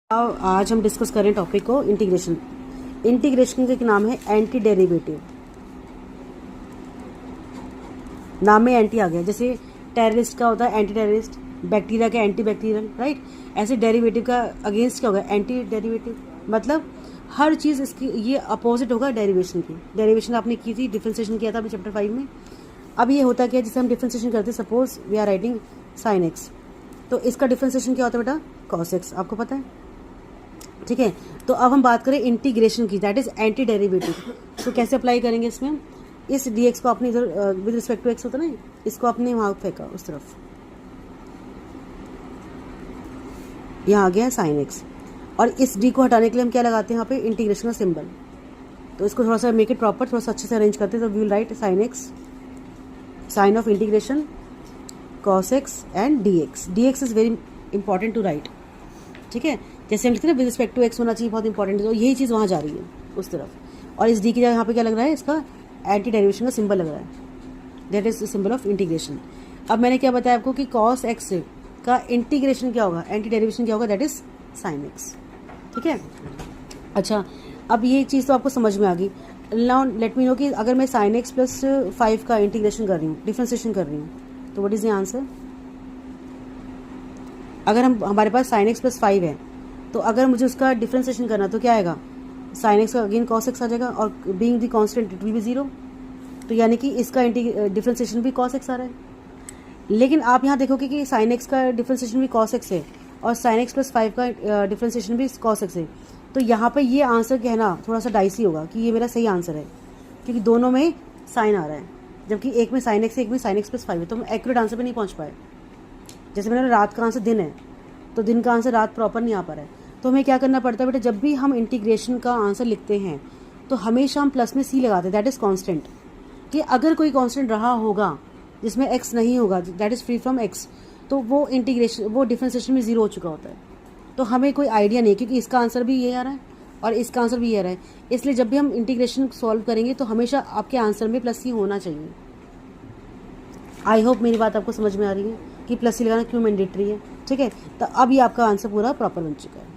आज हम डिस्कस करें टॉपिक को इंटीग्रेशन। इंटीग्रेशन का नाम है एंटी डेरिवेटिव। नाम में एंटी आ गया, जैसे टेररिस्ट का होता है एंटी टेररिस्ट, बैक्टीरिया का एंटी बैक्टीरियल, राइट। ऐसे डेरिवेटिव का अगेंस्ट क्या होगा, एंटी डेरिवेटिव। मतलब हर चीज़ इसकी ये अपोजिट होगा डेरिवेशन की। डेरिवेशन आपने की थी, डिफ्रेंसिएशन किया था अपने चैप्टर 5 में। अब ये होता क्या है, जैसे हम डिफ्रेंसिएशन करते हैं, suppose we are writing sine x, तो इसका डिफ्रेंसिएशन क्या होता है बेटा, कॉस एक्स, आपको पता है, ठीक है। तो अब हम बात करें इंटीग्रेशन की, दैट इज एंटी डेरिवेटिव। तो कैसे अप्लाई करेंगे इसमें, इस डी एक्स को अपने इधर विद रिस्पेक्ट टू एक्स होता है ना, इसको अपने वहाँ फेंका उस तरफ, यहाँ आ गया साइन एक्स, और इस डी को हटाने के लिए हम क्या लगाते हैं यहाँ पे, इंटीग्रेशन का सिंबल। तो इसको थोड़ा सा मेक इट प्रॉपर, थोड़ा सा अच्छे से अरेंज करते हैं। तो we will write sine x, sine of integration cos x and d x. D x is very important to write, ठीक है। जैसे हम लिखते हैं ना विद रिस्पेक्ट टू एक्स होना चाहिए, बहुत इंपॉर्टेंट है। तो यही चीज़ वहाँ जा रही है उस तरफ, और इस डी की जगह यहाँ पे क्या लग रहा है, इसका एंटी डेरिवेशन का सिंबल लग रहा है, that is the symbol of integration. अब मैंने क्या बताया आपको कि कॉस एक्स का इंटीग्रेशन क्या होगा, एंटी डेरिवेशन क्या होगा, दैट इज साइन एक्स, ठीक है। अच्छा, अब ये चीज़ तो आपको समझ में आ गई। नाउ लेट मी नो कि अगर मैं साइन एक्स प्लस 5 का इंटीग्रेशन कर रही हूँ, डिफ्रेंसिएशन कर रही हूँ, तो व्हाट इज द आंसर। अगर हमारे पास साइन एक्स प्लस 5 है, तो अगर मुझे उसका डिफ्रेंसिएशन करना तो क्या आएगा, साइन एक्स का अगेन कॉस एक्स आ जाएगा, और being the constant it will be 0। तो यानी कि इसका डिफ्रेंसिएशन भी कॉस एक्स आ रहा है। लेकिन आप यहाँ देखोगे कि साइन एक्स का डिफ्रेंसिएशन भी कॉस एक्स है, और साइन एक्स प्लस 5 का डिफ्रेंसिएशन भी कॉस एक्स है। तो यहाँ पर ये आंसर कहना थोड़ा सा डाइसी होगा कि ये मेरा सही आंसर है, क्योंकि दोनों में साइन आ रहा है, जबकि एक में साइन एक्स है, एक में साइन एक्स प्लस 5 है। तो हम एक्यूरेट आंसर पर नहीं पहुँच पाए। जैसे मैंने रात का आंसर दिन है, तो दिन का आंसर रात प्रॉपर नहीं आ पा रहा है। तो हमें क्या करना पड़ता है बेटा, जब भी हम इंटीग्रेशन का आंसर लिखते हैं तो हमेशा हम प्लस में सी लगाते हैं, दैट इज़ कांस्टेंट। कि अगर कोई कांस्टेंट रहा होगा जिसमें एक्स नहीं होगा, that is free from x, तो वो इंटीग्रेशन, वो डिफरेंशिएशन में 0 हो चुका होता है। तो हमें कोई आइडिया नहीं, क्योंकि इसका आंसर भी ये आ रहा है और इसका आंसर भी ये आ रहा है। इसलिए जब भी हम इंटीग्रेशन सॉल्व करेंगे तो हमेशा आपके आंसर में प्लस सी होना चाहिए। आई होप मेरी बात आपको समझ में आ रही है कि प्लस सी लगाना क्यों मैंडेटरी है, ठीक है। तो अब ये आपका आंसर पूरा प्रॉपर बन चुका है।